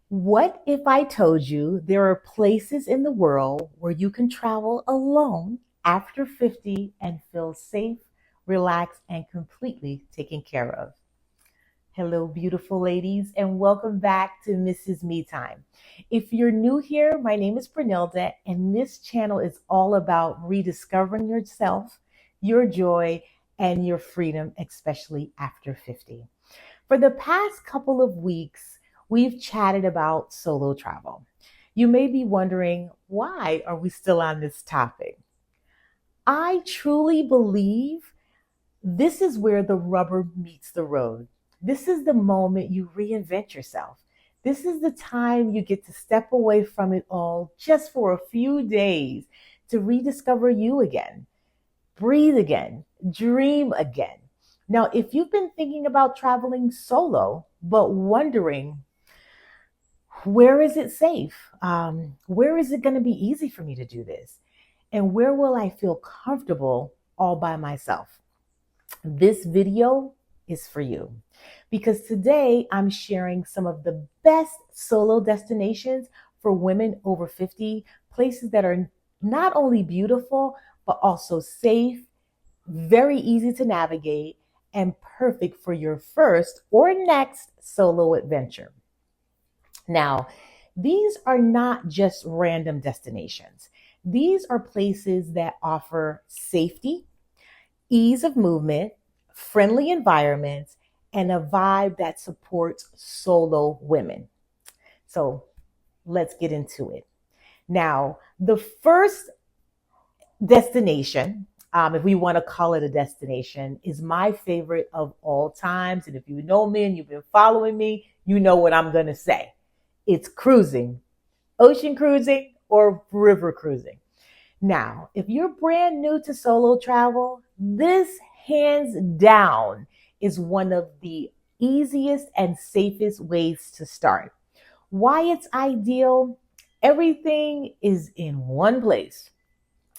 What if I told you there are places in the world where you can travel alone after 50 and feel safe, relaxed, and completely taken care of? Hello, beautiful ladies, and welcome back to Mrs. Me Time. If you're new here, my name is Brunilda, and this channel is all about rediscovering yourself, your joy, and your freedom, especially after 50. For the past couple of weeks, we've chatted about solo travel. You may be wondering, why are we still on this topic? I truly believe this is where the rubber meets the road. This is the moment you reinvent yourself. This is the time you get to step away from it all just for a few days to rediscover you again, breathe again, dream again. Now, if you've been thinking about traveling solo, but wondering, where is it safe? Where is it going to be easy for me to do this? And where will I feel comfortable all by myself? This video is for you because today I'm sharing some of the best solo destinations for women over 50, places that are not only beautiful, but also safe, very easy to navigate, and perfect for your first or next solo adventure. Now, these are not just random destinations. These are places that offer safety, ease of movement, friendly environments, and a vibe that supports solo women. So let's get into it. Now, the first destination, if we want to call it a destination, is my favorite of all times. And if you know me and you've been following me, you know what I'm going to say. It's cruising, ocean cruising, or river cruising. Now, if you're brand new to solo travel, this hands down is one of the easiest and safest ways to start. Why it's ideal? Everything is in one place.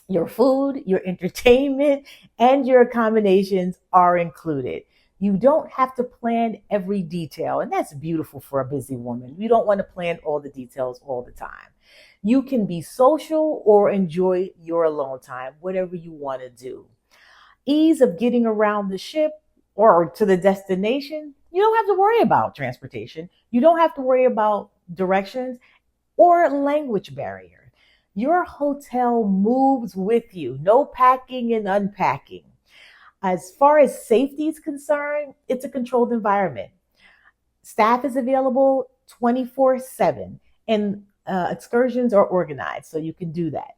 Your food, your entertainment, and your accommodations are included. You don't have to plan every detail, and that's beautiful for a busy woman. You don't want to plan all the details all the time. You can be social or enjoy your alone time, whatever you want to do. Ease of getting around the ship or to the destination. You don't have to worry about transportation. You don't have to worry about directions or language barrier. Your hotel moves with you. No packing and unpacking. As far as safety is concerned, it's a controlled environment. Staff is available 24/7, and excursions are organized, so you can do that.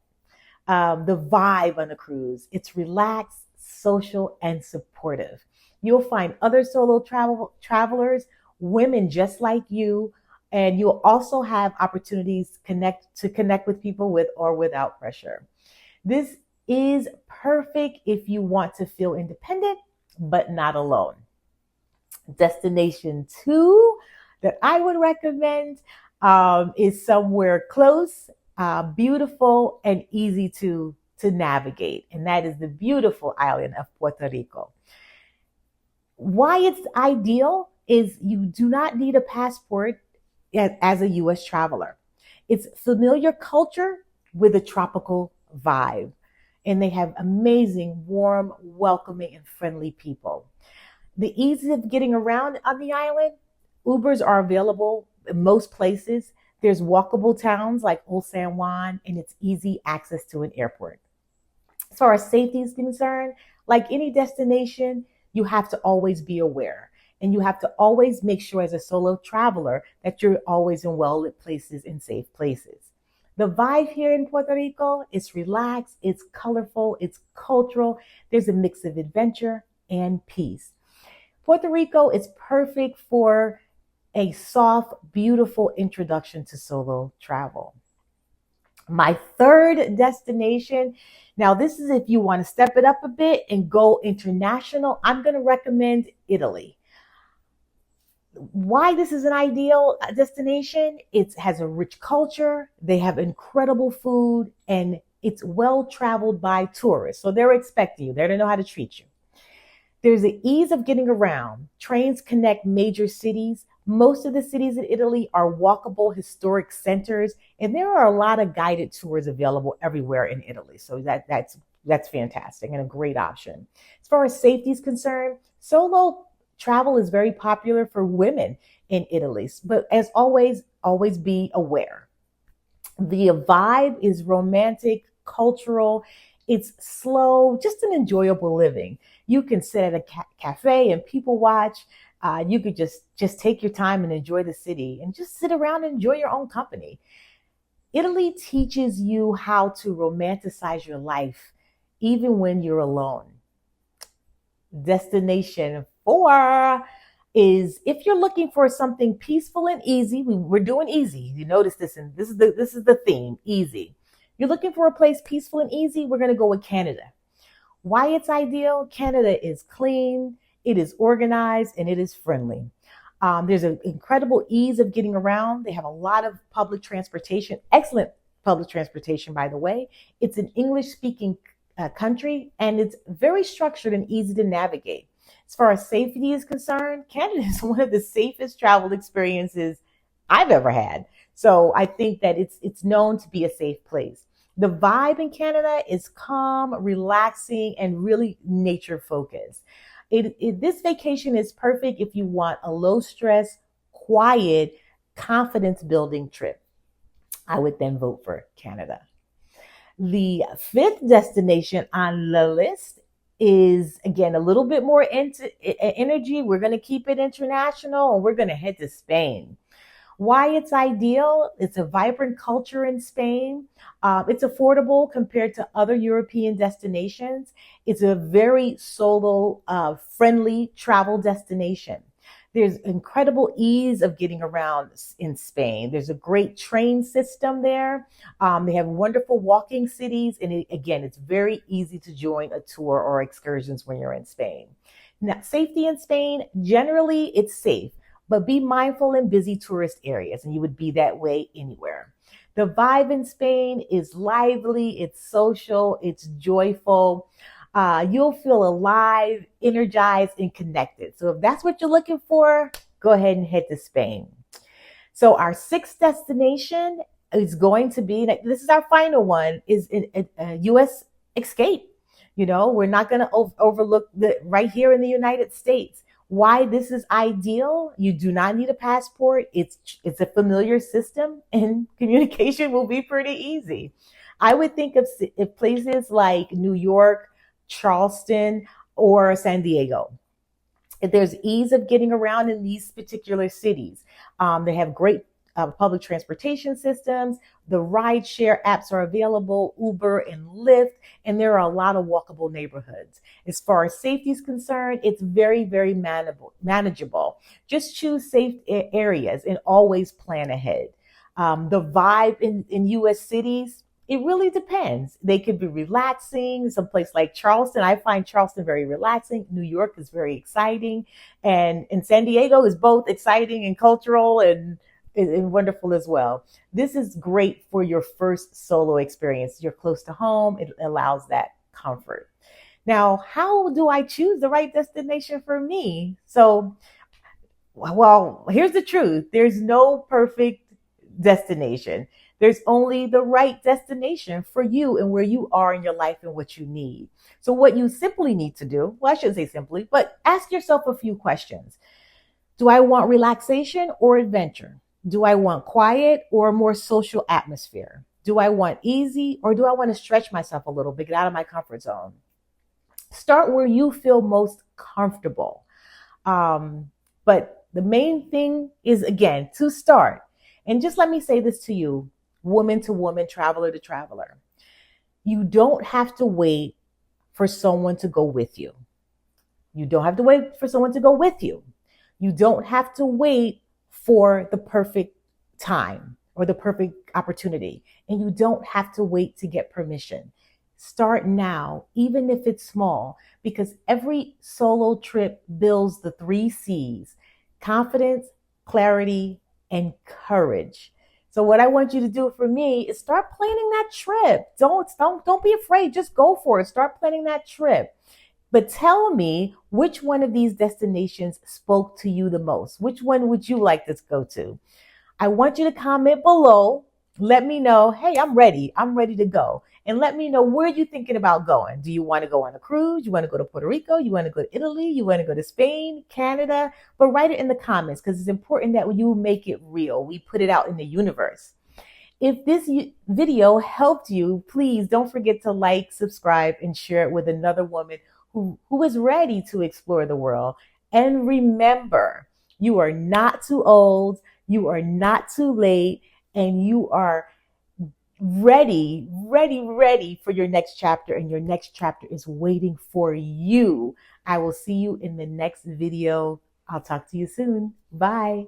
The vibe on a cruise, it's relaxed, social, and supportive. You'll find other solo travelers, women just like you, and you'll also have opportunities to connect with people with or without pressure. This is perfect if you want to feel independent, but not alone. Destination two that I would recommend is somewhere close, beautiful, and easy to navigate, and that is the beautiful island of Puerto Rico. Why it's ideal is you do not need a passport as a US traveler. It's familiar culture with a tropical vibe, and they have amazing, warm, welcoming, and friendly people. The ease of getting around on the island, Ubers are available in most places. There's walkable towns like Old San Juan, and it's easy access to an airport. As far as safety is concerned, like any destination, you have to always be aware. And you have to always make sure as a solo traveler that you're always in well-lit places and safe places. The vibe here in Puerto Rico is relaxed, it's colorful, it's cultural. There's a mix of adventure and peace. Puerto Rico is perfect for a soft, beautiful introduction to solo travel. My third destination, now this is if you want to step it up a bit and go international, I'm going to recommend Italy. Why this is an ideal destination? It has a rich culture, they have incredible food, and it's well traveled by tourists. So they're expecting you, they don't know how to treat you. There's the ease of getting around. Trains connect major cities, Most of the cities in Italy are walkable historic centers, and there are a lot of guided tours available everywhere in Italy. So that's fantastic and a great option. As far as safety is concerned, solo travel is very popular for women in Italy. But as always, always be aware. The vibe is romantic, cultural, it's slow, just an enjoyable living. You can sit at a cafe and people watch. You could just take your time and enjoy the city and just sit around and enjoy your own company. Italy teaches you how to romanticize your life even when you're alone. Destination 4 is if you're looking for something peaceful and easy. We're doing easy. You notice this, and this is the theme, easy. You're looking for a place peaceful and easy. We're going to go with Canada. Why it's ideal? Canada is clean, it is organized, and it is friendly. There's an incredible ease of getting around. They have a lot of public transportation, excellent public transportation, by the way. It's an English speaking country, and it's very structured and easy to navigate. As far as safety is concerned, Canada is one of the safest travel experiences I've ever had. So I think that it's known to be a safe place. The vibe in Canada is calm, relaxing, and really nature focused. This vacation is perfect if you want a low stress, quiet, confidence building trip. I would then vote for Canada. The fifth destination on the list is again a little bit more into energy. We're going to keep it international and we're going to head to Spain. Why it's ideal? It's a vibrant culture in Spain. It's affordable compared to other European destinations. It's a very solo friendly travel destination. There's incredible ease of getting around in Spain. There's a great train system there. They have wonderful walking cities. And again, it's very easy to join a tour or excursions when you're in Spain. Now, safety in Spain, generally it's safe, but be mindful in busy tourist areas, and you would be that way anywhere. The vibe in Spain is lively, it's social, it's joyful. You'll feel alive, energized, and connected. So if that's what you're looking for, go ahead and head to Spain. So our sixth destination is going to be, this is our final one, is a U.S. escape. You know, we're not going to overlook the right here in the United States. Why this is ideal? You do not need a passport. It's a familiar system, and communication will be pretty easy. I would think of places like New York, Charleston, or San Diego. There's ease of getting around in these particular cities. They have great public transportation systems. The rideshare apps are available, Uber and Lyft, and there are a lot of walkable neighborhoods. As far as safety is concerned, it's very, very manageable. Just choose safe areas and always plan ahead. The vibe in U.S. cities, it really depends. They could be relaxing. Someplace like Charleston, I find Charleston very relaxing. New York is very exciting. And San Diego is both exciting and cultural and wonderful as well. This is great for your first solo experience. You're close to home. It allows that comfort. Now, how do I choose the right destination for me? So, well, here's the truth. There's no perfect destination. There's only the right destination for you and where you are in your life and what you need. So what you simply need to do, well, I shouldn't say simply, but ask yourself a few questions. Do I want relaxation or adventure? Do I want quiet or a more social atmosphere? Do I want easy or do I want to stretch myself a little bit, get out of my comfort zone? Start where you feel most comfortable. But the main thing is, again, to start. And just let me say this to you, woman to woman, traveler to traveler. You don't have to wait for someone to go with you. You don't have to wait for someone to go with you. You don't have to wait for the perfect time or the perfect opportunity. And you don't have to wait to get permission. Start now, even if it's small, because every solo trip builds the 3 C's: confidence, clarity, and courage. So what I want you to do for me is start planning that trip. Don't be afraid. Just go for it. Start planning that trip. But tell me, which one of these destinations spoke to you the most? Which one would you like to go to? I want you to comment below. Let me know, hey, I'm ready. I'm ready to go. And let me know, where you're thinking about going. Do you want to go on a cruise? You want to go to Puerto Rico? You want to go to Italy? You want to go to Spain, Canada? But write it in the comments, because it's important that you make it real. We put it out in the universe. If this video helped you, please don't forget to like, subscribe, and share it with another woman who is ready to explore the world. And remember, you are not too old, you are not too late, and you are ready for your next chapter. And your next chapter is waiting for you. I will see you in the next video. I'll talk to you soon. Bye.